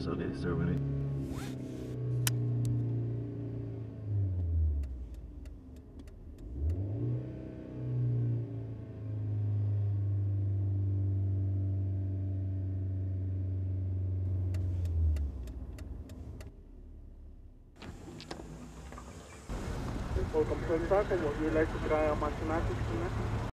So they serving it. Volcom Sensor, would you like to try a Manchinaki?